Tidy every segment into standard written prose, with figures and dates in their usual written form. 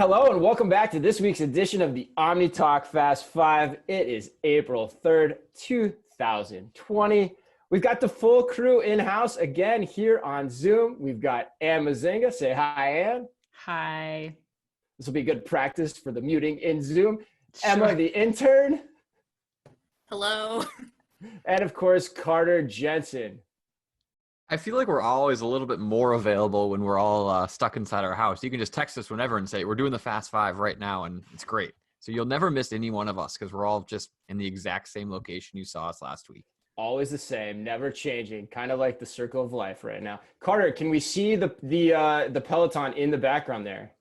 Hello and welcome back to this week's edition of the Omni Talk Fast Five. It is April 3rd, 2020. We've got the full crew in-house again here on Zoom. We've got Ann Mazinga. Say hi, Ann. Hi. This will be good practice for the muting in Zoom. Sure. Emma, the intern. Hello. And of course, Carter Jensen. I feel like we're always a little bit more available when we're all stuck inside our house. You can just text us whenever and say, we're doing the Fast Five right now, and it's great. So you'll never miss any one of us because we're all just in the exact same location you saw us last week. Always the same, never changing, kind of like the circle of life right now. Carter, can we see the Peloton in the background there?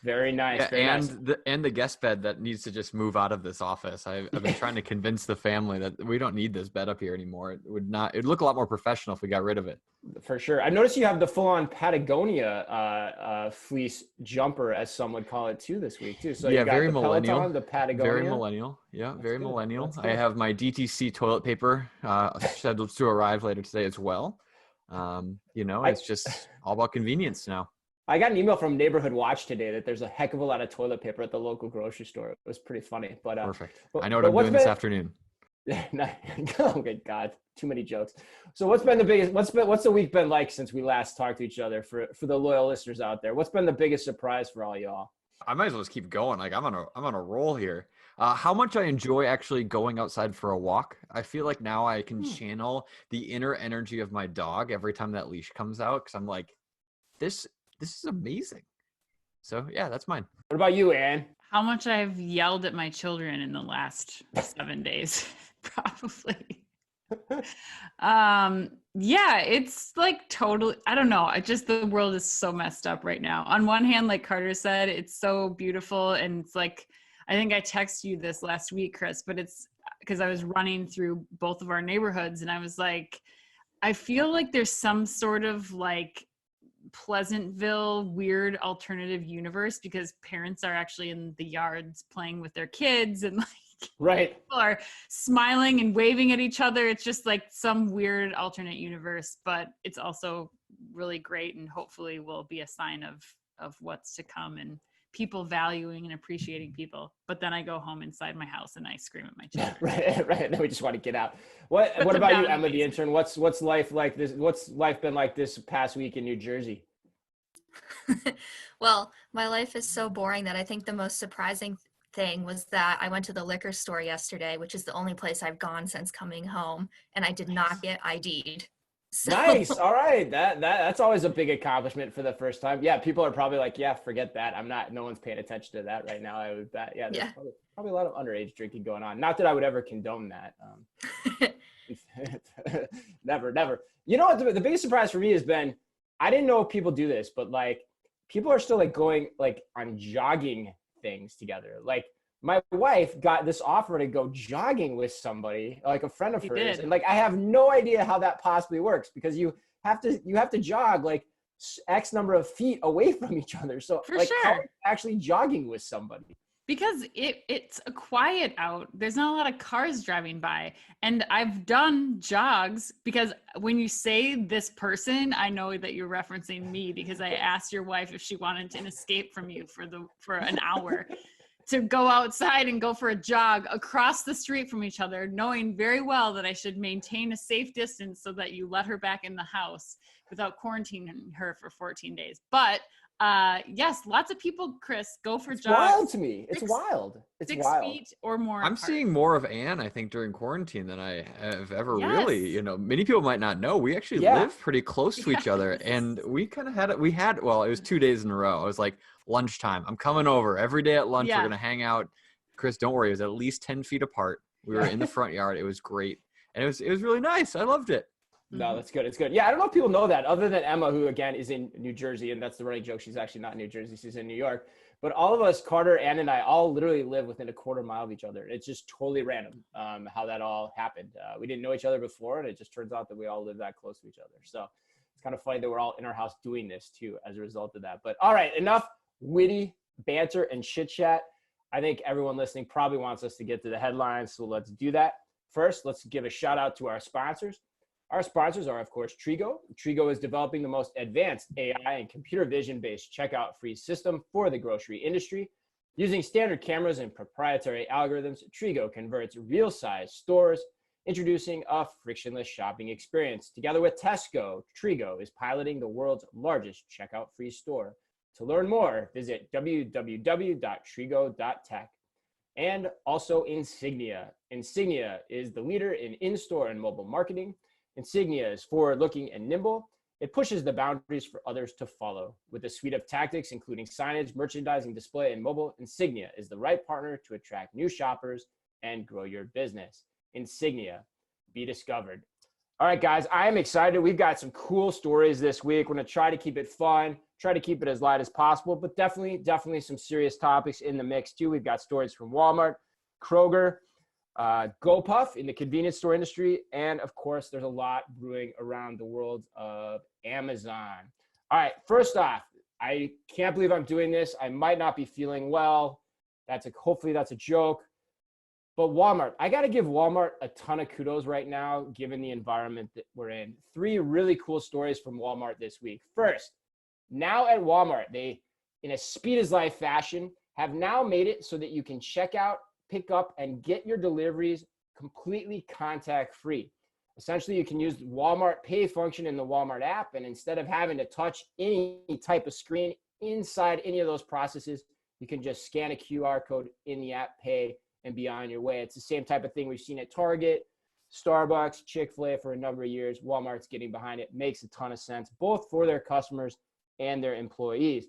Very nice. Yeah, very nice. The guest bed that needs to just move out of this office. I've been trying to convince the family that we don't need this bed up here anymore. It'd look a lot more professional if we got rid of it. For sure. I noticed you have the full-on Patagonia fleece jumper, as some would call it, too, this week, too. So yeah, you got very the millennial. Peloton, the Patagonia. Very millennial. Yeah, very good. millennial. That's I good. have my DTC toilet paper scheduled to arrive later today as well. It's just all about convenience now. I got an email from Neighborhood Watch today that there's a heck of a lot of toilet paper at the local grocery store. It was pretty funny. But Perfect. But, I know what I'm doing this afternoon. Oh, good God. Too many jokes. So what's been the biggest, what's the week been like since we last talked to each other for the loyal listeners out there? What's been the biggest surprise for all y'all? I might as well just keep going. Like I'm on a roll here. How much I enjoy actually going outside for a walk. I feel like now I can channel the inner energy of my dog every time that leash comes out. Cause I'm like, this is amazing. So yeah, that's mine. What about you, Ann? How much I've yelled at my children in the last 7 days, probably. Yeah, it's like totally, I don't know. The world is so messed up right now. On one hand, like Carter said, it's so beautiful. And it's like, I think I texted you this last week, Chris, but it's because I was running through both of our neighborhoods and I was like, I feel like there's some sort of like Pleasantville weird alternative universe because parents are actually in the yards playing with their kids and like Right. people are smiling and waving at each other. It's just like some weird alternate universe, but it's also really great and hopefully will be a sign of what's to come and people valuing and appreciating people. But then I go home inside my house and I scream at my children. Right. Then we just want to get out. What about you, Emma, the intern? What's life like this? What's life been like this past week in New Jersey? Well, my life is so boring that I think the most surprising thing was that I went to the liquor store yesterday, which is the only place I've gone since coming home, and I did not get ID'd. So, Nice. All right. That's always a big accomplishment for the first time. Yeah, people are probably like, yeah, forget that. No one's paying attention to that right now. I would bet. Yeah, there's probably a lot of underage drinking going on. Not that I would ever condone that. Never. You know what? The biggest surprise for me has been, I didn't know people do this, but like people are still like going like on jogging things together. Like my wife got this offer to go jogging with somebody, like a friend of hers. And like, I have no idea how that possibly works because you have to jog like X number of feet away from each other. So For like sure. how are you actually jogging with somebody? Because it's a quiet out. There's not a lot of cars driving by. And I've done jogs because when you say this person, I know that you're referencing me because I asked your wife if she wanted an escape from you for an hour to go outside and go for a jog across the street from each other, knowing very well that I should maintain a safe distance so that you let her back in the house without quarantining her for 14 days. But yes, lots of people, Chris, go for jogs. Wild to me. It's wild. It's 6 wild. feet or more. I'm apart. seeing more of Ann, I think, during quarantine than I have ever Yes. really, many people might not know. We actually live pretty close to each other. And we kind of it was 2 days in a row. I was like, lunchtime, I'm coming over every day at lunch. We're going to hang out. Chris, don't worry. It was at least 10 feet apart. We were in the front yard. It was great. And it was really nice. I loved it. No, that's good. It's good. Yeah, I don't know if people know that other than Emma, who again is in New Jersey, and that's the running joke. She's actually not in New Jersey. She's in New York. But all of us, Carter, Ann, and I all literally live within a quarter mile of each other. It's just totally random how that all happened. We didn't know each other before, and it just turns out that we all live that close to each other. So it's kind of funny that we're all in our house doing this too as a result of that. But all right, enough witty banter and chit chat. I think everyone listening probably wants us to get to the headlines, so let's do that. First, let's give a shout out to our sponsors. Our sponsors are, of course, Trigo. Trigo is developing the most advanced AI and computer vision-based checkout-free system for the grocery industry. Using standard cameras and proprietary algorithms, Trigo converts real-size stores, introducing a frictionless shopping experience. Together with Tesco, Trigo is piloting the world's largest checkout-free store. To learn more, visit www.trigo.tech. And also Insignia. Insignia is the leader in in-store and mobile marketing. Insignia is forward-looking and nimble. It pushes the boundaries for others to follow. With a suite of tactics, including signage, merchandising, display, and mobile, Insignia is the right partner to attract new shoppers and grow your business. Insignia, be discovered. All right, guys, I am excited. We've got some cool stories this week. We're going to try to keep it fun, try to keep it as light as possible, but definitely some serious topics in the mix too. We've got stories from Walmart, Kroger, GoPuff in the convenience store industry, and of course, there's a lot brewing around the world of Amazon. All right, first off, I can't believe I'm doing this. I might not be feeling well. Hopefully that's a joke. But Walmart, I got to give Walmart a ton of kudos right now, given the environment that we're in. 3 really cool stories from Walmart this week. First, now at Walmart, they, in a speed is life fashion, have now made it so that you can check out, pick up, and get your deliveries completely contact-free. Essentially, you can use the Walmart Pay function in the Walmart app, and instead of having to touch any type of screen inside any of those processes, you can just scan a QR code in the app, pay, and be on your way. It's the same type of thing we've seen at Target, Starbucks, Chick-fil-A for a number of years. Walmart's getting behind it. Makes a ton of sense, both for their customers and their employees.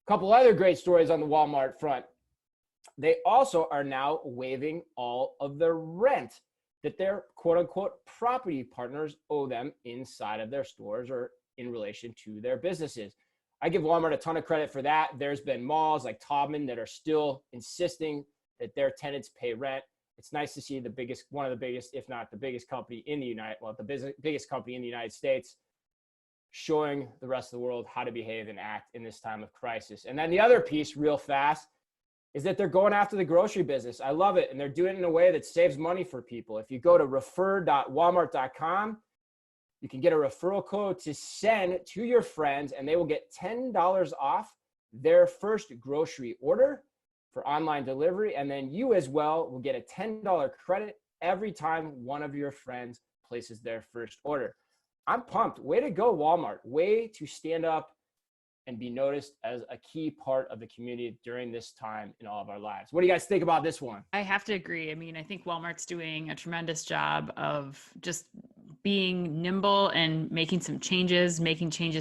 A couple other great stories on the Walmart front. They also are now waiving all of the rent that their quote-unquote property partners owe them inside of their stores or in relation to their businesses. I give Walmart a ton of credit for that. There's been malls like Taubman that are still insisting that their tenants pay rent. It's nice to see one of the biggest, if not the biggest company in the biggest company in the United States showing the rest of the world how to behave and act in this time of crisis. And then the other piece, real fast, is that they're going after the grocery business. I love it. And they're doing it in a way that saves money for people. If you go to refer.walmart.com, you can get a referral code to send to your friends, and they will get $10 off their first grocery order for online delivery. And then you as well will get a $10 credit every time one of your friends places their first order. I'm pumped. Way to go, Walmart. Way to stand up and be noticed as a key part of the community during this time in all of our lives. What do you guys think about this one? I have to agree. I mean, I think Walmart's doing a tremendous job of just being nimble and making changes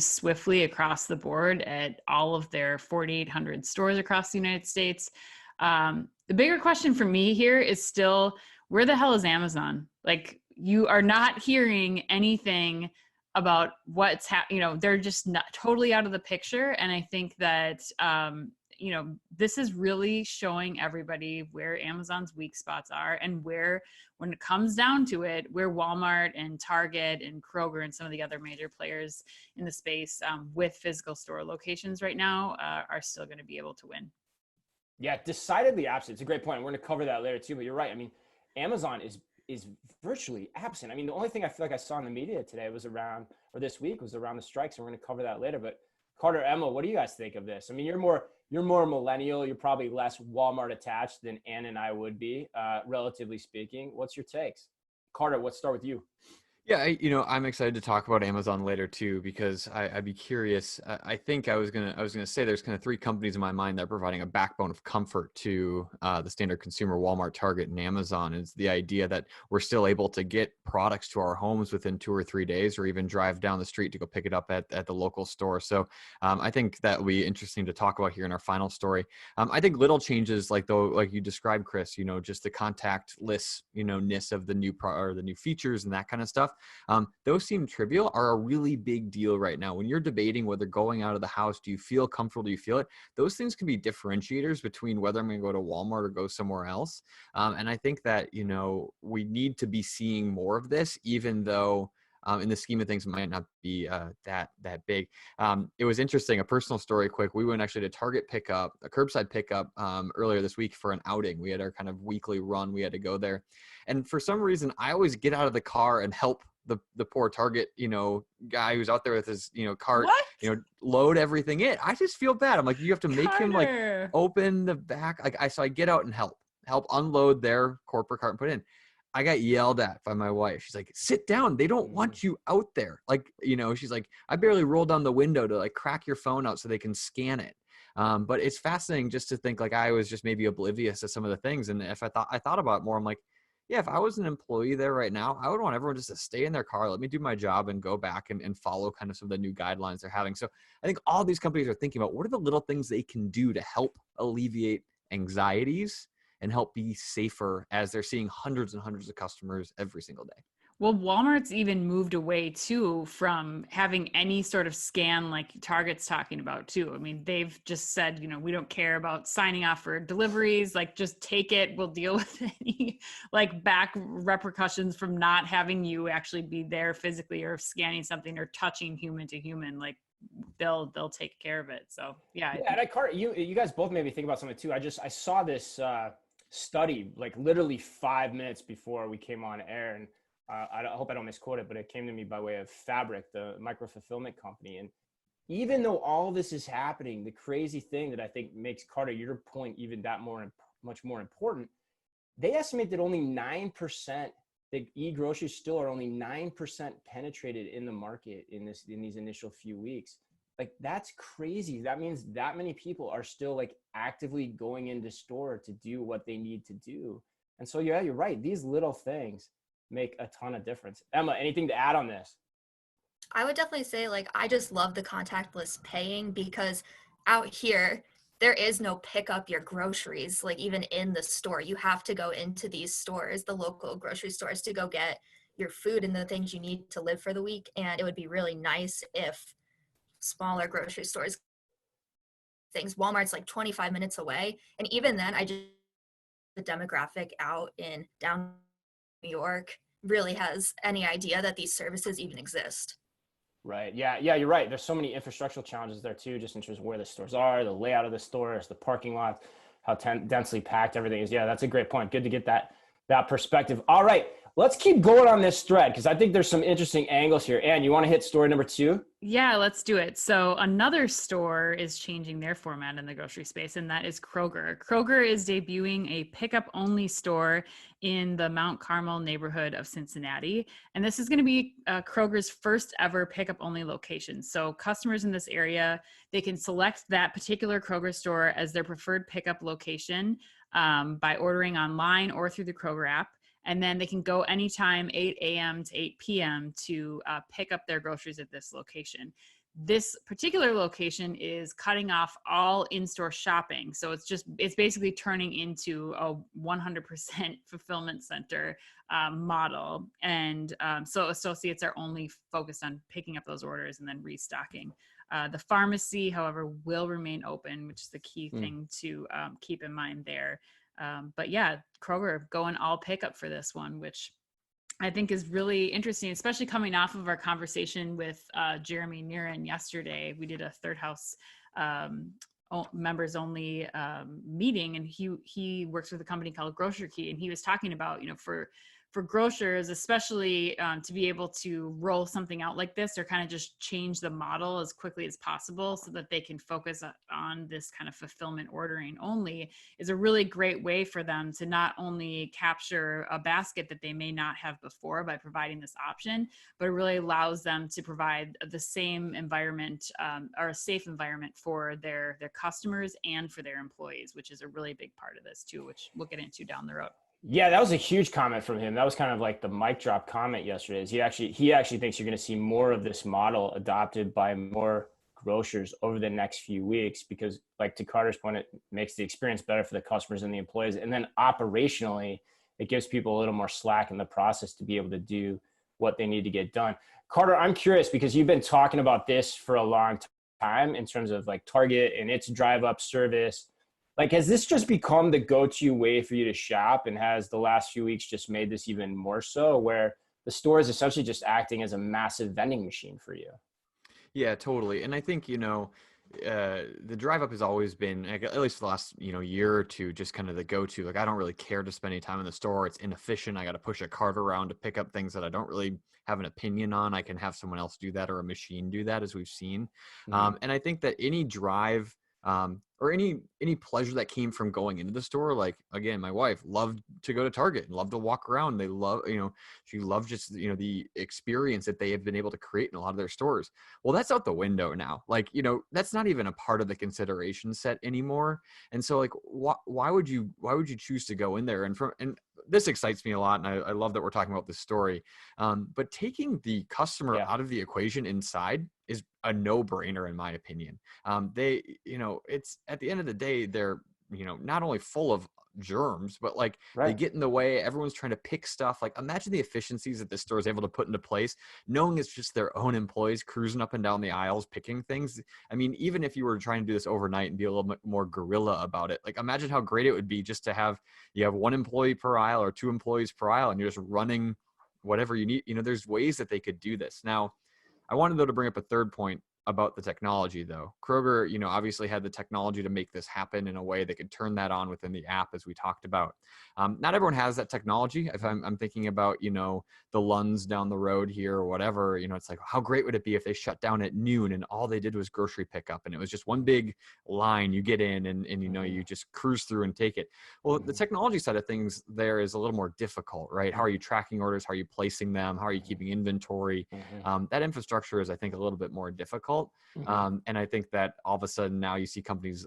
swiftly across the board at all of their 4,800 stores across the United States. The bigger question for me here is still, where the hell is Amazon? Like, you are not hearing anything about what's they're just not totally out of the picture. And I think that, this is really showing everybody where Amazon's weak spots are, and where, when it comes down to it, where Walmart and Target and Kroger and some of the other major players in the space with physical store locations right now are still going to be able to win. Yeah, decidedly absent. It's a great point. We're going to cover that later too, but you're right. I mean, Amazon is virtually absent. I mean, the only thing I feel like I saw in the media today this week was around the strikes, and we're going to cover that later. But Carter, Emma, what do you guys think of this? I mean, you're more millennial. You're probably less Walmart attached than Ann and I would be, relatively speaking. What's your takes? Carter, let's start with you. Yeah, I'm excited to talk about Amazon later too, because I'd be curious. I think I was gonna say there's kind of 3 companies in my mind that are providing a backbone of comfort to the standard consumer: Walmart, Target, and Amazon. Is the idea that we're still able to get products to our homes within 2 or 3 days, or even drive down the street to go pick it up at the local store. So I think that will be interesting to talk about here in our final story. I think little changes like you described, Chris, just the contactless, ness of the new the new features and that kind of stuff. Those seem trivial, are a really big deal right now. When you're debating whether going out of the house, do you feel comfortable? Do you feel it? Those things can be differentiators between whether I'm going to go to Walmart or go somewhere else. And I think that, we need to be seeing more of this, even though in the scheme of things, it might not be that big. It was interesting, a personal story quick. We went actually to Target pickup, a curbside pickup earlier this week for an outing. We had our kind of weekly run. We had to go there. And for some reason, I always get out of the car and help the poor Target, guy who's out there with his, cart, What? load everything in. I just feel bad. I'm like, you have to make him like Carter. open the back. Like so I get out and help unload their corporate cart and put in. I got yelled at by my wife. She's like, sit down. They don't want you out there. Like, she's like, I barely rolled down the window to like crack your phone out so they can scan it. But it's fascinating just to think like I was just maybe oblivious to some of the things. And if I thought about it more, I'm like, yeah, if I was an employee there right now, I would want everyone just to stay in their car, let me do my job and go back and follow kind of some of the new guidelines they're having. So I think all these companies are thinking about what are the little things they can do to help alleviate anxieties and help be safer as they're seeing hundreds and hundreds of customers every single day. Well, Walmart's even moved away too from having any sort of scan like Target's talking about too. I mean, they've just said, we don't care about signing off for deliveries, like just take it. We'll deal with any like back repercussions from not having you actually be there physically or scanning something or touching human to human. Like they'll take care of it. So yeah. And you guys both made me think about something too. I saw this study like literally 5 minutes before we came on air, and I hope I don't misquote it, but it came to me by way of Fabric, the micro fulfillment company. And even though all this is happening, the crazy thing that I think makes, Carter, your point even that much more important, they estimate that only 9%, the e-groceries still are only 9% penetrated in the market in these initial few weeks. Like that's crazy. That means that many people are still like actively going into store to do what they need to do. And so yeah, you're right. These little things make a ton of difference. Emma, anything to add on this? I would definitely say like I just love the contactless paying, because out here there is no pick up your groceries like even in the store. You have to go into these stores, the local grocery stores, to go get your food and the things you need to live for the week. And it would be really nice if smaller grocery stores, Walmart's like 25 minutes away, and even then the demographic out in down New York really has any idea that these services even exist. Right. Yeah, you're right. There's so many infrastructural challenges there too, just in terms of where the stores are, the layout of the stores, the parking lots, how densely packed everything is. Yeah, that's a great point. Good to get that perspective. All right, let's keep going on this thread because I think there's some interesting angles here. Ann, you want to hit story number 2? Yeah, let's do it. So another store is changing their format in the grocery space, and that is Kroger. Kroger is debuting a pickup only store in the Mount Carmel neighborhood of Cincinnati. And this is going to be Kroger's first ever pickup only location. So customers in this area, they can select that particular Kroger store as their preferred pickup location by ordering online or through the Kroger app. And then they can go anytime 8 a.m. to 8 p.m. to pick up their groceries at this location. This particular location is cutting off all in-store shopping. So it's basically turning into a 100% fulfillment center model. And so associates are only focused on picking up those orders and then restocking. The pharmacy, however, will remain open, which is the key thing to keep in mind there. But yeah, Kroger going all pickup for this one, which I think is really interesting, especially coming off of our conversation with Jeremy Niren yesterday. We did a Third House members only meeting, and he works with a company called Grocery Key, and he was talking about, for grocers, especially to be able to roll something out like this or kind of just change the model as quickly as possible so that they can focus on this kind of fulfillment ordering only, is a really great way for them to not only capture a basket that they may not have before by providing this option, but it really allows them to provide the same environment or a safe environment for their customers and for their employees, which is a really big part of this too, which we'll get into down the road. Yeah, that was a huge comment from him. That was kind of like the mic drop comment yesterday. Is he actually thinks you're going to see more of this model adopted by more grocers over the next few weeks, because like to Carter's point, it makes the experience better for the customers and the employees. And then operationally, it gives people a little more slack in the process to be able to do what they need to get done. Carter, I'm curious because you've been talking about this for a long time in terms of like Target and its drive up service. Like, has this just become the go-to way for you to shop, and has the last few weeks just made this even more so, where the store is essentially just acting as a massive vending machine for you? Yeah, totally. And I think, the drive up has always been, at least for the last, year or two, just kind of the go-to. Like, I don't really care to spend any time in the store. It's inefficient. I got to push a cart around to pick up things that I don't really have an opinion on. I can have someone else do that or a machine do that, as we've seen. And I think that any drive, or any pleasure that came from going into the store, like, again, my wife loved to go to Target and loved to walk around. They love, she loved just, the experience that they have been able to create in a lot of their stores. Well, that's out the window now. Like, that's not even a part of the consideration set anymore. And so, like, why would you choose to go in there? And this excites me a lot, and I love that we're talking about this story. But taking the customer out of the equation inside is a no-brainer, in my opinion. They, it's at the end of the day, they're, not only full of germs, but like they get in the way. Everyone's trying to pick stuff. Like, imagine the efficiencies that this store is able to put into place, knowing it's just their own employees cruising up and down the aisles picking things. I mean, even if you were trying to do this overnight and be a little bit more guerrilla about it, like, imagine how great it would be just to have, you have one employee per aisle or two employees per aisle, and you're just running whatever you need. There's ways that they could do this. Now, I wanted, though, to bring up a third point about the technology, though. Kroger, obviously had the technology to make this happen in a way that could turn that on within the app, as we talked about. Not everyone has that technology. If I'm thinking about, the Lunds down the road here or whatever, it's like, how great would it be if they shut down at noon and all they did was grocery pickup, and it was just one big line. You get in and you just cruise through and take it. Well, the technology side of things there is a little more difficult, right? How are you tracking orders? How are you placing them? How are you keeping inventory? That infrastructure is, I think, a little bit more difficult. And I think that all of a sudden now you see companies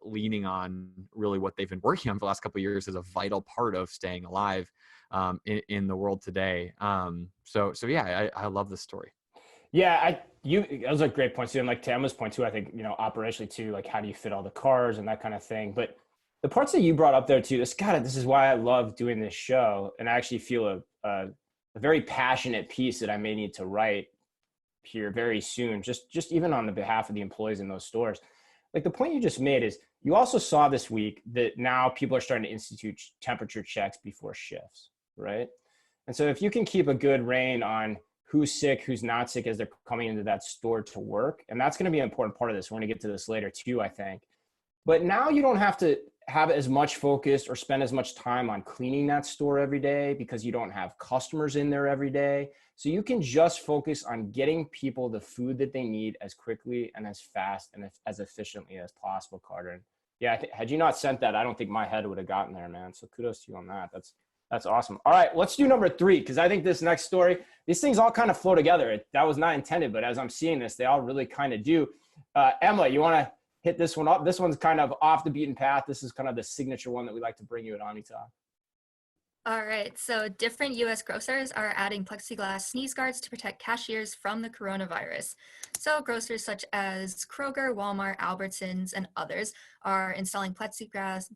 leaning on really what they've been working on for the last couple of years as a vital part of staying alive in the world today. So yeah, I love this story. Yeah, those are great points too. And like to Emma's point too, I think, operationally too, like, how do you fit all the cars and that kind of thing. But the parts that you brought up there too, this is why I love doing this show. And I actually feel a very passionate piece that I may need to write here very soon, just even on the behalf of the employees in those stores. Like, the point you just made is, you also saw this week that now people are starting to institute temperature checks before shifts, right? And so if you can keep a good rein on who's sick, who's not sick as they're coming into that store to work, and that's going to be an important part of this. We're going to get to this later too, I think. But now you don't have to have as much focus or spend as much time on cleaning that store every day because you don't have customers in there every day. So you can just focus on getting people the food that they need as quickly and as fast and as efficiently as possible, Carter. And yeah, had you not sent that, I don't think my head would have gotten there, man. So kudos to you on that. That's awesome. All right, let's do number 3, because I think this next story, these things all kind of flow together. That was not intended, but as I'm seeing this, they all really kind of do. Emma, you want to hit this one up? This one's kind of off the beaten path. This is kind of the signature one that we like to bring you at OmniTalk. All right, so different U.S. grocers are adding plexiglass sneeze guards to protect cashiers from the coronavirus. So grocers such as Kroger, Walmart, Albertsons, and others are installing plexiglass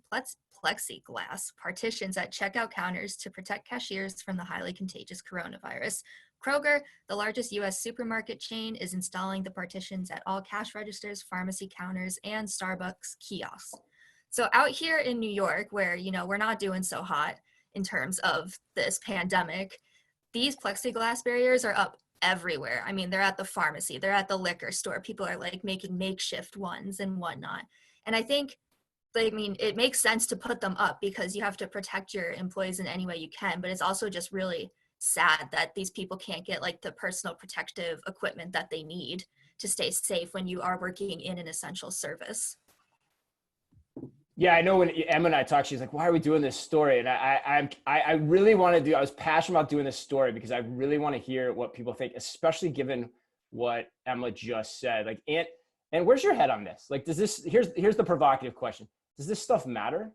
partitions at checkout counters to protect cashiers from the highly contagious coronavirus. Kroger, the largest U.S. supermarket chain, is installing the partitions at all cash registers, pharmacy counters, and Starbucks kiosks. So out here in New York, where, we're not doing so hot in terms of this pandemic, these plexiglass barriers are up everywhere. I mean, they're at the pharmacy, they're at the liquor store. People are like making makeshift ones and whatnot. And I think, it makes sense to put them up because you have to protect your employees in any way you can, but it's also just really sad that these people can't get like the personal protective equipment that they need to stay safe when you are working in an essential service. Yeah, I know when Emma and I talked, she's like, why are we doing this story? And I really want to I was passionate about doing this story because I really want to hear what people think, especially given what Emma just said. Like, and where's your head on this? Like, here's the provocative question. Does this stuff matter?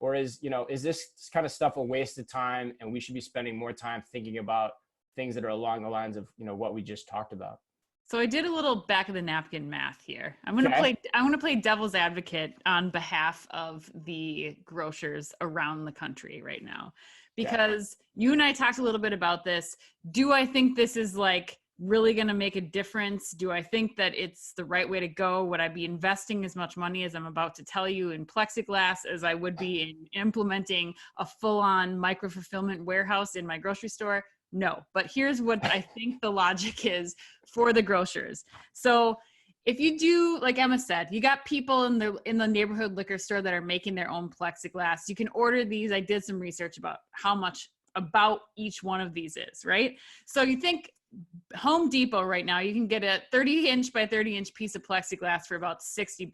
Or is this kind of stuff a waste of time and we should be spending more time thinking about things that are along the lines of, what we just talked about? So I did a little back of the napkin math here. I'm going to play devil's advocate on behalf of the grocers around the country right now, because you and I talked a little bit about this. Do I think this is like really going to make a difference? Do I think that it's the right way to go? Would I be investing as much money as I'm about to tell you in plexiglass as I would be in implementing a full-on micro-fulfillment warehouse in my grocery store? No, but here's what I think the logic is for the grocers. So if you do, like Emma said, you got people in the neighborhood liquor store that are making their own plexiglass. You can order these. I did some research about how much about each one of these is, right? So you think Home Depot right now, you can get a 30-inch by 30-inch piece of plexiglass for about $60.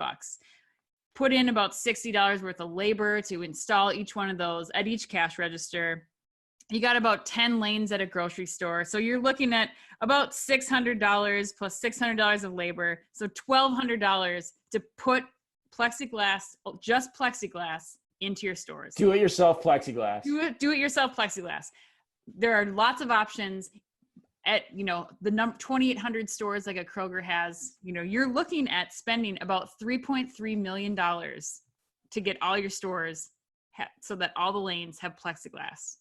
Put in about $60 worth of labor to install each one of those at each cash register. You got about 10 lanes at a grocery store. So you're looking at about $600 plus $600 of labor. So $1,200 to put plexiglass, just plexiglass, into your stores. Do it yourself plexiglass. Do it yourself plexiglass. There are lots of options at, the 2,800 stores like a Kroger has. You're looking at spending about $3.3 million to get all your stores so that all the lanes have plexiglass.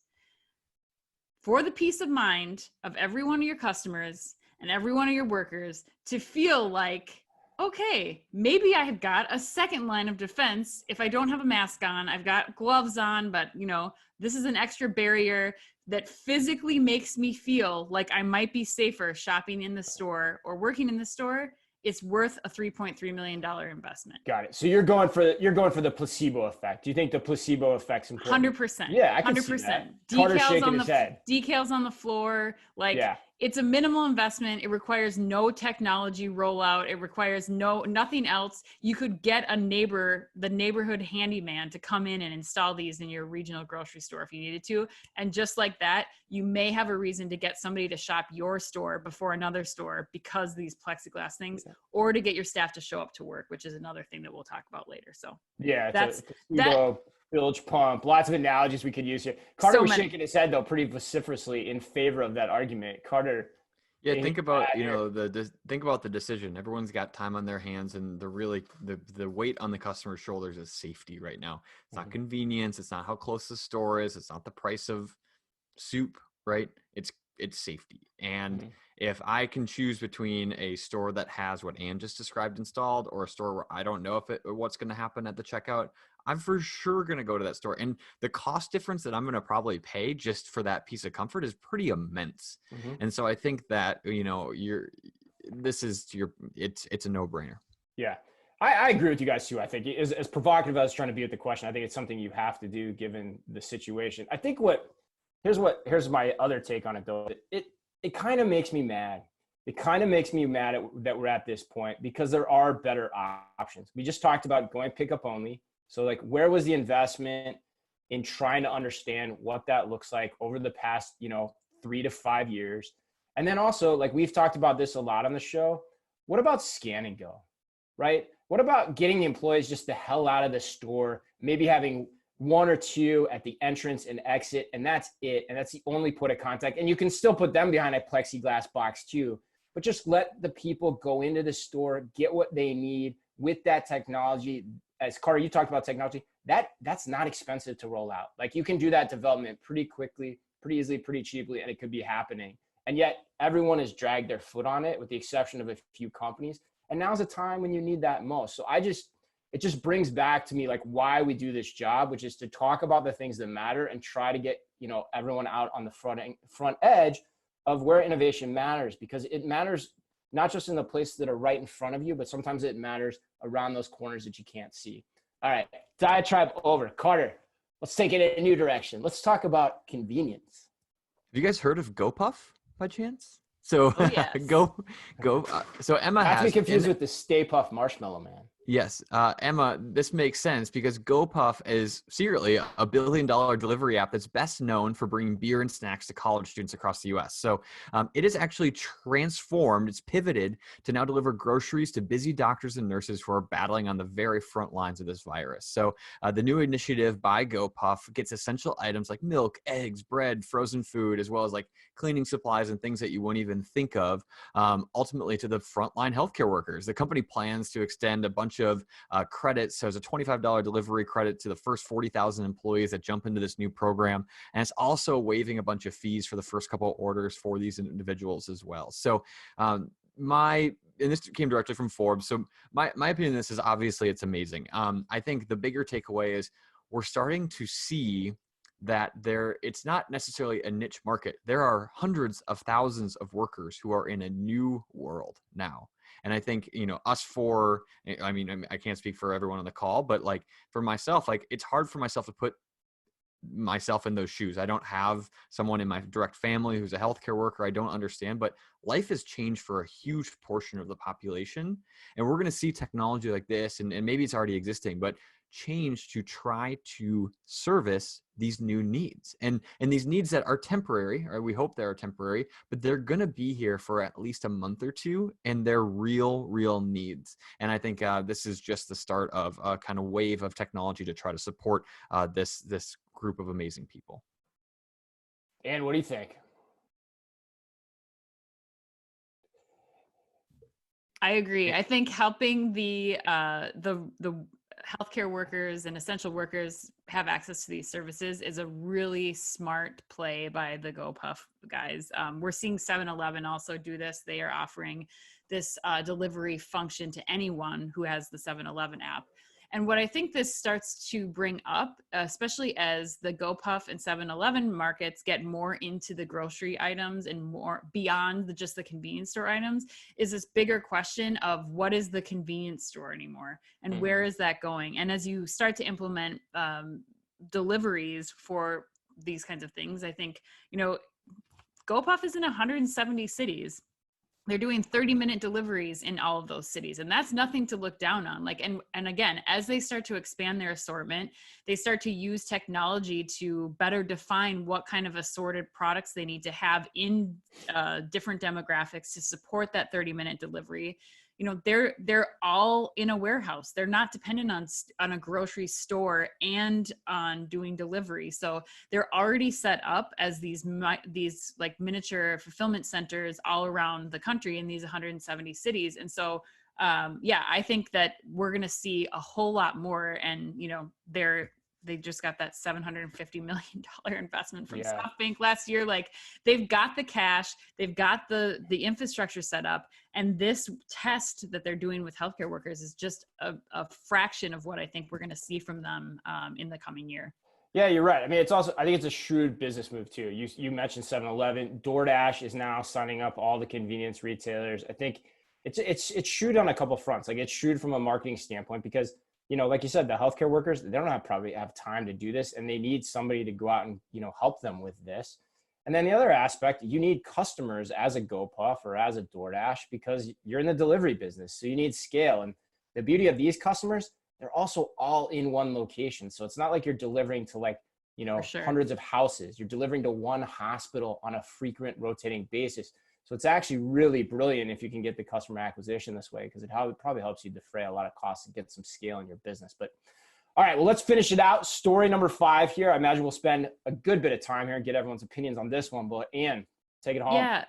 For the peace of mind of every one of your customers and every one of your workers to feel like, okay, maybe I have got a second line of defense. If I don't have a mask on, I've got gloves on, but this is an extra barrier that physically makes me feel like I might be safer shopping in the store or working in the store. It's worth a $3.3 million investment. Got it. So you're going for the placebo effect. Do you think the placebo effect's important? 100%. Yeah, I can 100%. see that. Carter's shaking his head. Decals on the floor. It's a minimal investment. It requires no technology rollout. It requires nothing else. You could get the neighborhood handyman to come in and install these in your regional grocery store if you needed to. And just like that, you may have a reason to get somebody to shop your store before another store because of these plexiglass things, or to get your staff to show up to work, which is another thing that we'll talk about later. So yeah, that's bilge pump, lots of analogies we could use here. Carter was shaking his head though pretty vociferously in favor of that argument. Carter. Yeah, think about think about the decision. Everyone's got time on their hands, and the weight on the customer's shoulders is safety right now. It's not convenience. It's not how close the store is. It's not the price of soup, right? It's safety. And if I can choose between a store that has what Ann just described installed, or a store where I don't know what's going to happen at the checkout, I'm for sure going to go to that store. And the cost difference that I'm going to probably pay just for that piece of comfort is pretty immense. And so I think that, it's a no-brainer. Yeah. I agree with you guys too. I think as provocative as I was trying to be with the question, I think it's something you have to do given the situation. I think here's my other take on it though. It kind of makes me mad. It kind of makes me mad that we're at this point because there are better options. We just talked about going pickup only. So where was the investment in trying to understand what that looks like over the past, 3 to 5 years? And then also we've talked about this a lot on the show. What about scan and go, right? What about getting the employees just the hell out of the store, maybe having 1 or 2 at the entrance and exit, and that's it. And that's the only point of contact. And you can still put them behind a plexiglass box too, but just let the people go into the store, get what they need with that technology. As Carter, you talked about technology, that's not expensive to roll out. You can do that development pretty quickly, pretty easily, pretty cheaply, and it could be happening. And yet everyone has dragged their foot on it with the exception of a few companies. And now's the time when you need that most. So it just brings back to me why we do this job, which is to talk about the things that matter and try to get, everyone out on the front edge of where innovation matters, because it matters not just in the places that are right in front of you, but sometimes it matters around those corners that you can't see. All right, diatribe over. Carter, let's take it in a new direction. Let's talk about convenience. Have you guys heard of GoPuff by chance? So yes. So Emma has to be confused with the Stay Puft Marshmallow Man. Yes, Emma, this makes sense because GoPuff is secretly a billion-dollar delivery app that's best known for bringing beer and snacks to college students across the U.S. So it is actually transformed. It's pivoted to now deliver groceries to busy doctors and nurses who are battling on the very front lines of this virus. So the new initiative by GoPuff gets essential items like milk, eggs, bread, frozen food, as well as cleaning supplies and things that you wouldn't even think of, ultimately to the frontline healthcare workers. The company plans to extend a bunch of credits. So there's a $25 delivery credit to the first 40,000 employees that jump into this new program. And it's also waiving a bunch of fees for the first couple of orders for these individuals as well. So and this came directly from Forbes. So my opinion on this is obviously it's amazing. I think the bigger takeaway is we're starting to see that it's not necessarily a niche market. There are hundreds of thousands of workers who are in a new world now. And I think, us four, I mean, I can't speak for everyone on the call, but like for myself, like it's hard for myself to put myself in those shoes. I don't have someone in my direct family who's a healthcare worker. I don't understand, but life has changed for a huge portion of the population. And we're going to see technology like this, and maybe it's already existing, but change to try to service these new needs and these needs that are temporary, or we hope they're temporary, but they're going to be here for at least a month or two, and they're real needs. And I think this is just the start of a kind of wave of technology to try to support this group of amazing people. And what do you think? I agree. I think helping the healthcare workers and essential workers have access to these services is a really smart play by the GoPuff guys. We're seeing 7-Eleven also do this. They are offering this delivery function to anyone who has the 7-Eleven app. And what I think this starts to bring up, especially as the GoPuff and 7-Eleven markets get more into the grocery items and more beyond just the convenience store items, is this bigger question of what is the convenience store anymore and where is that going? And as you start to implement deliveries for these kinds of things, I think, GoPuff is in 170 cities. They're doing 30-minute deliveries in all of those cities. And that's nothing to look down on. Like, and again, as they start to expand their assortment, they start to use technology to better define what kind of assorted products they need to have in different demographics to support that 30-minute delivery. They're all in a warehouse. They're not dependent on a grocery store and on doing delivery. So they're already set up as these like miniature fulfillment centers all around the country in these 170 cities. And so, I think that we're going to see a whole lot more. And, they just got that $750 million investment from SoftBank last year. Like, they've got the cash, they've got the infrastructure set up. And this test that they're doing with healthcare workers is just a fraction of what I think we're going to see from them in the coming year. Yeah, you're right. I mean, I think it's a shrewd business move too. You mentioned 7-Eleven. DoorDash is now signing up all the convenience retailers. I think it's shrewd on a couple fronts. Like, it's shrewd from a marketing standpoint because, like you said, the healthcare workers, they don't probably have time to do this, and they need somebody to go out and, help them with this. And then the other aspect, you need customers as a GoPuff or as a DoorDash because you're in the delivery business. So you need scale. And the beauty of these customers, they're also all in one location. So it's not like you're delivering to hundreds of houses. You're delivering to one hospital on a frequent rotating basis. So it's actually really brilliant if you can get the customer acquisition this way, because it probably helps you defray a lot of costs and get some scale in your business. But all right, well, let's finish it out. Story number 5 here. I imagine we'll spend a good bit of time here and get everyone's opinions on this one. But Anne, take it home. Yeah.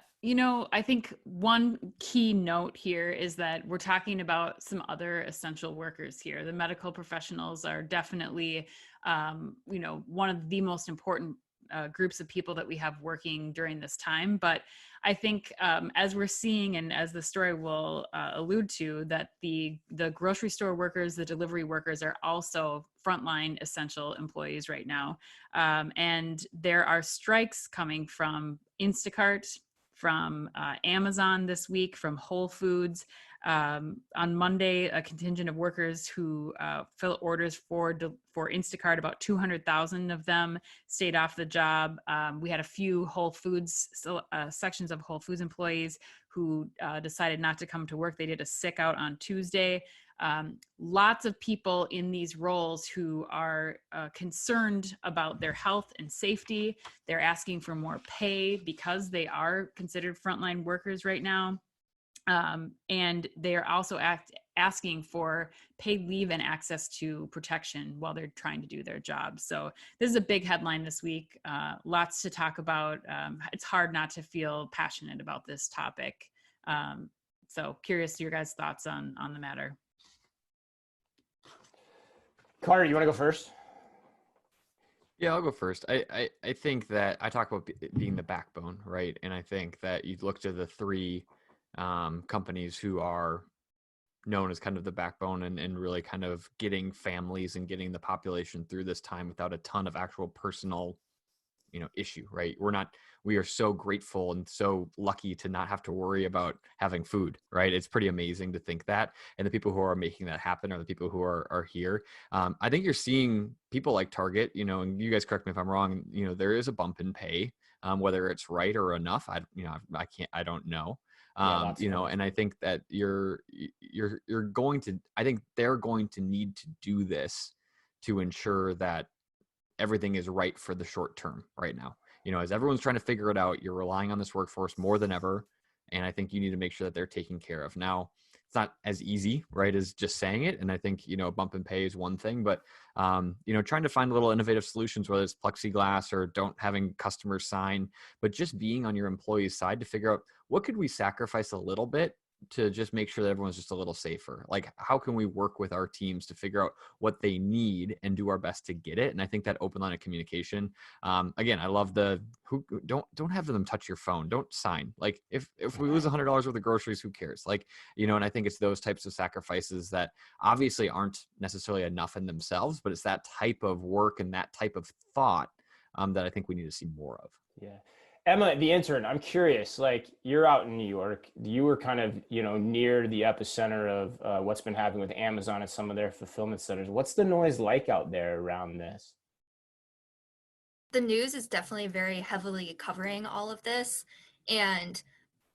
I think one key note here is that we're talking about some other essential workers here. The medical professionals are definitely, one of the most important groups of people that we have working during this time. But I think as we're seeing, and as the story will allude to, that the grocery store workers, the delivery workers are also frontline essential employees right now. And there are strikes coming from Instacart, from Amazon this week, from Whole Foods. On Monday, a contingent of workers who fill orders for Instacart, about 200,000 of them stayed off the job. We had a few Whole Foods sections of Whole Foods employees who decided not to come to work. They did a sick out on Tuesday. Lots of people in these roles who are concerned about their health and safety. They're asking for more pay because they are considered frontline workers right now. And they are also asking for paid leave and access to protection while they're trying to do their job. So this is a big headline this week. Lots to talk about. It's hard not to feel passionate about this topic. So curious to your guys' thoughts on the matter. Carter, you want to go first? Yeah, I'll go first. I think that I talk about being the backbone, right? And I think that you look to the 3 companies who are known as kind of the backbone and really kind of getting families and getting the population through this time without a ton of actual personal issue, right? We are so grateful and so lucky to not have to worry about having food, right? It's pretty amazing to think that. And the people who are making that happen are the people who are here. I think you're seeing people like Target, and you guys correct me if I'm wrong, there is a bump in pay, whether it's right or enough. I don't know. And I think that I think they're going to need to do this to ensure that everything is right for the short term right now. As everyone's trying to figure it out, you're relying on this workforce more than ever. And I think you need to make sure that they're taken care of. Now, it's not as easy, right, as just saying it. And I think, bump and pay is one thing, but, trying to find little innovative solutions, whether it's plexiglass or don't having customers sign, but just being on your employees' side to figure out what could we sacrifice a little bit to just make sure that everyone's just a little safer. Like, how can we work with our teams to figure out what they need and do our best to get it? And I think that open line of communication, again, I love don't have them touch your phone. Don't sign. Like if we lose $100 worth of groceries, who cares? Like, and I think it's those types of sacrifices that obviously aren't necessarily enough in themselves, but it's that type of work and that type of thought that I think we need to see more of. Yeah. Emma, the intern, I'm curious, like you're out in New York, you were kind of, near the epicenter of what's been happening with Amazon and some of their fulfillment centers. What's the noise like out there around this? The news is definitely very heavily covering all of this, and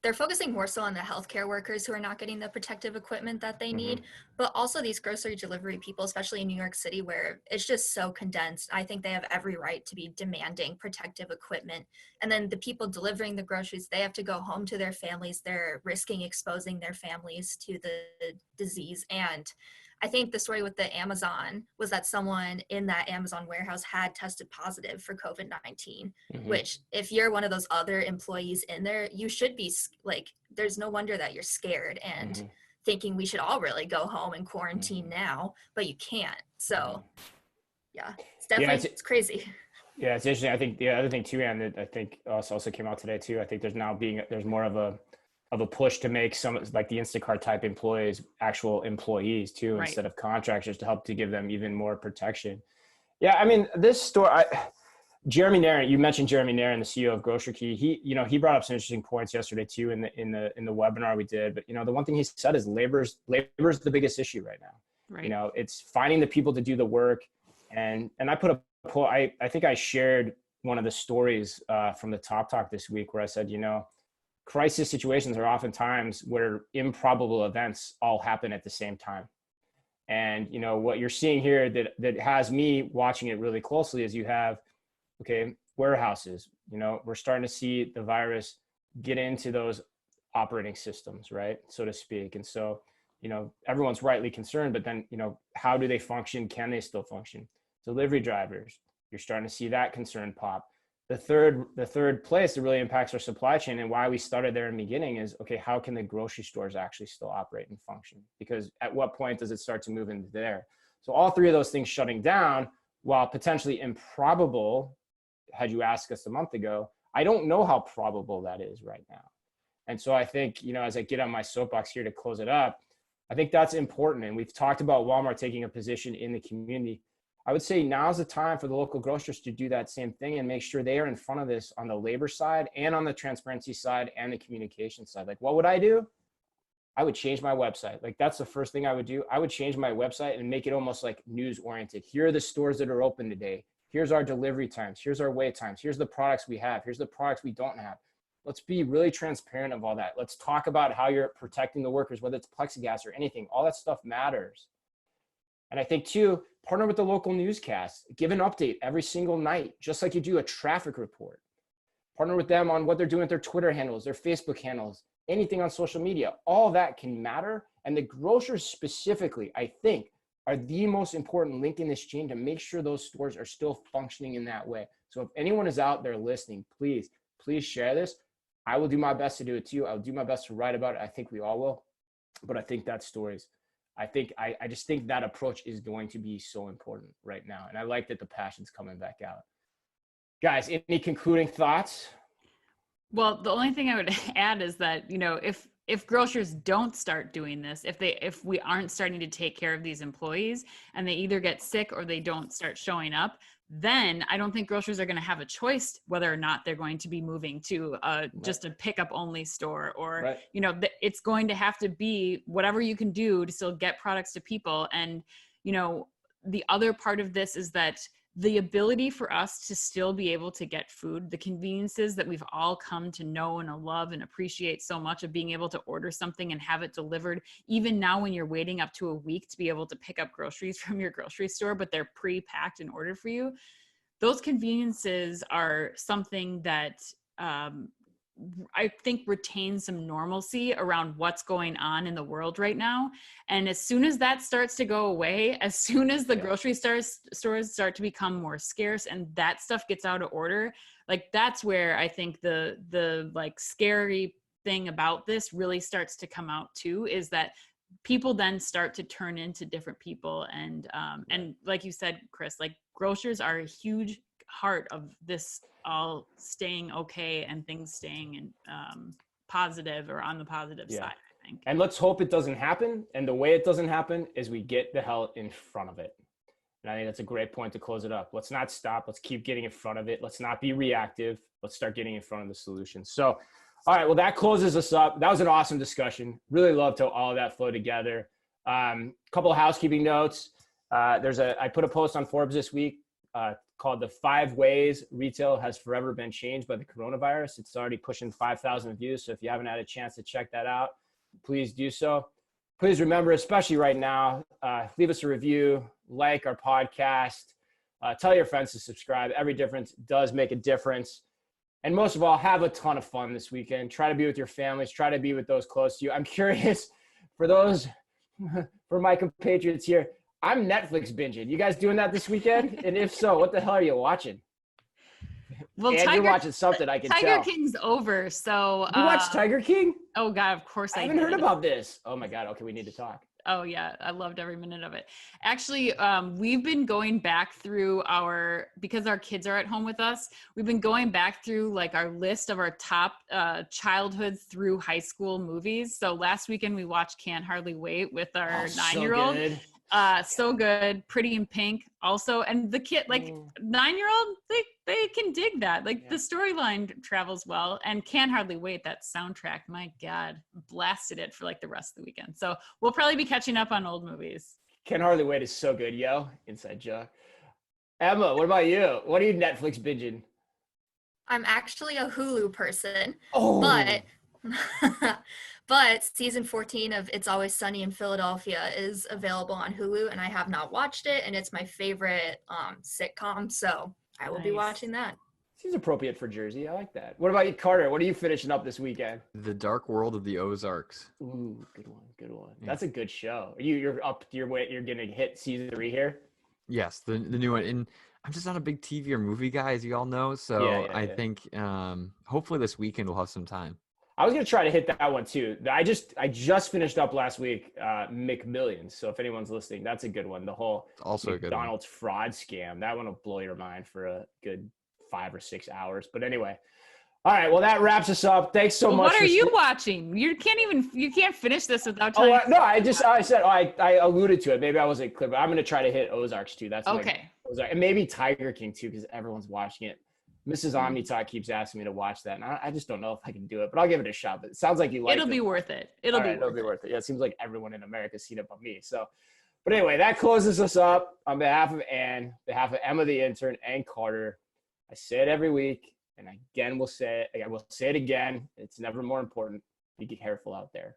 they're focusing more so on the healthcare workers who are not getting the protective equipment that they need, but also these grocery delivery people, especially in New York City, where it's just so condensed. I think they have every right to be demanding protective equipment. And then the people delivering the groceries, they have to go home to their families. They're risking exposing their families to the disease. And I think the story with the Amazon was that someone in that Amazon warehouse had tested positive for COVID-19, which if you're one of those other employees in there, you should be like, there's no wonder that you're scared and thinking we should all really go home and quarantine now, but you can't. So yeah, it's definitely, it's crazy. Yeah, it's interesting. I think the other thing too, Ann, that I think also came out today too, I think there's more of a push to make some like the Instacart type employees actual employees too, right, instead of contractors, to help to give them even more protection. Yeah, I mean, this store, Jeremy Naran, you mentioned Jeremy Naran, the CEO of Grocery Key. He brought up some interesting points yesterday too in the webinar we did. But the one thing he said is labor's the biggest issue right now. Right. It's finding the people to do the work, and I put a poll. I think I shared one of the stories from the Top Talk this week where I said, crisis situations are oftentimes where improbable events all happen at the same time. And, what you're seeing here that has me watching it really closely is you have, warehouses, we're starting to see the virus get into those operating systems, right, so to speak. And so, everyone's rightly concerned, but then, how do they function? Can they still function? Delivery drivers, you're starting to see that concern pop. The third place that really impacts our supply chain and why we started there in the beginning is, how can the grocery stores actually still operate and function? Because at what point does it start to move into there? So all three of those things shutting down, while potentially improbable, had you asked us a month ago, I don't know how probable that is right now. And so I think, as I get on my soapbox here to close it up, I think that's important. And we've talked about Walmart taking a position in the community. I would say now's the time for the local grocers to do that same thing and make sure they are in front of this on the labor side and on the transparency side and the communication side. Like, what would I do? I would change my website. Like, that's the first thing I would do. I would change my website and make it almost like news oriented. Here are the stores that are open today. Here's our delivery times. Here's our wait times. Here's the products we have. Here's the products we don't have. Let's be really transparent of all that. Let's talk about how you're protecting the workers, whether it's plexiglass or anything. All that stuff matters. And I think too, partner with the local newscast, give an update every single night, just like you do a traffic report. Partner with them on what they're doing with their Twitter handles, their Facebook handles, anything on social media. All that can matter. And the grocers specifically, I think, are the most important link in this chain to make sure those stores are still functioning in that way. So if anyone is out there listening, please share this. I will do my best to do it too. I'll do my best to write about it. I think we all will. But I think that stories. I just think that approach is going to be so important right now. And I like that the passion's coming back out. Guys, any concluding thoughts? Well, the only thing I would add is that, if grocers don't start doing this, if we aren't starting to take care of these employees and they either get sick or they don't start showing up, then I don't think grocers are going to have a choice whether or not they're going to be moving to just a pickup only store, or, you know, it's going to have to be whatever you can do to still get products to people. And, you know, the other part of this is that the ability for us to still be able to get food, the conveniences that we've all come to know and love and appreciate so much, of being able to order something and have it delivered, even now when you're waiting up to a week to be able to pick up groceries from your grocery store, but they're pre-packed and ordered for you. Those conveniences are something that I think retains some normalcy around what's going on in the world right now. And as soon as that starts to go away, as soon as the grocery stores start to become more scarce and that stuff gets out of order, like that's where I think the like scary thing about this really starts to come out too, is that people then start to turn into different people. And like you said, Chris, like grocers are a huge heart of this all staying okay and things staying in positive, or on the positive side, I think. And let's hope it doesn't happen. And the way it doesn't happen is we get the hell in front of it. And I think that's a great point to close it up. Let's not stop. Let's keep getting in front of it. Let's not be reactive. Let's start getting in front of the solution. So, all right, well, that closes us up. That was an awesome discussion. Really loved how all of that flowed together. Couple of housekeeping notes. I put a post on Forbes this week called The 5 Ways Retail Has Forever Been Changed by the Coronavirus. It's already pushing 5,000 views. So if you haven't had a chance to check that out, please do so. Please remember, especially right now, leave us a review, like our podcast, tell your friends to subscribe. Every difference does make a difference. And most of all, have a ton of fun this weekend. Try to be with your families. Try to be with those close to you. I'm curious, for my compatriots here, I'm Netflix binging. You guys doing that this weekend? And if so, what the hell are you watching? Well, and you're watching something, I can tell. Tiger King's over, so... You watched Tiger King? Oh, God, of course I haven't heard about this. Oh, my God. Okay, we need to talk. Oh, yeah. I loved every minute of it. Actually, we've been going back through because our kids are at home with us, we've been going back through like our list of our top childhood through high school movies. So last weekend we watched Can't Hardly Wait with our 9-year-old. So good. So good. Pretty in Pink also. And the kid, like 9-year-old, they can dig that. Like the storyline travels well, and Can't Hardly Wait, that soundtrack, my God, blasted it for like the rest of the weekend. So we'll probably be catching up on old movies. Can't Hardly Wait is so good, yo. Inside joke. Emma, what about you? What are you Netflix binging? I'm actually a Hulu person, but season 14 of It's Always Sunny in Philadelphia is available on Hulu, and I have not watched it, and it's my favorite sitcom, so I will be watching that. Seems appropriate for Jersey. I like that. What about you, Carter? What are you finishing up this weekend? The Dark World of the Ozarks. Ooh, good one. Yeah. That's a good show. You're up your way. You're gonna hit season 3 here. Yes, the new one. And I'm just not a big TV or movie guy, as you all know. So I think hopefully this weekend we'll have some time. I was gonna try to hit that one too. I just finished up last week McMillions. So if anyone's listening, that's a good one. The whole also McDonald's fraud scam. That one will blow your mind for a good 5 or 6 hours. But anyway. All right, well, that wraps us up. Thanks so much. What are you watching? You can't finish this without telling. I alluded to it. Maybe I wasn't clear, but I'm going to try to hit Ozarks too. That's okay. And maybe Tiger King too, because everyone's watching it. Mrs. Omnitalk keeps asking me to watch that, and I just don't know if I can do it, but I'll give it a shot. But it sounds like you like it. It'll be worth it. It'll be worth it. Yeah, it seems like everyone in America's seen it but me. So, but anyway, that closes us up. On behalf of Ann, behalf of Emma the intern, and Carter, I say it every week. And again, we'll say it again. It's never more important. Be careful out there.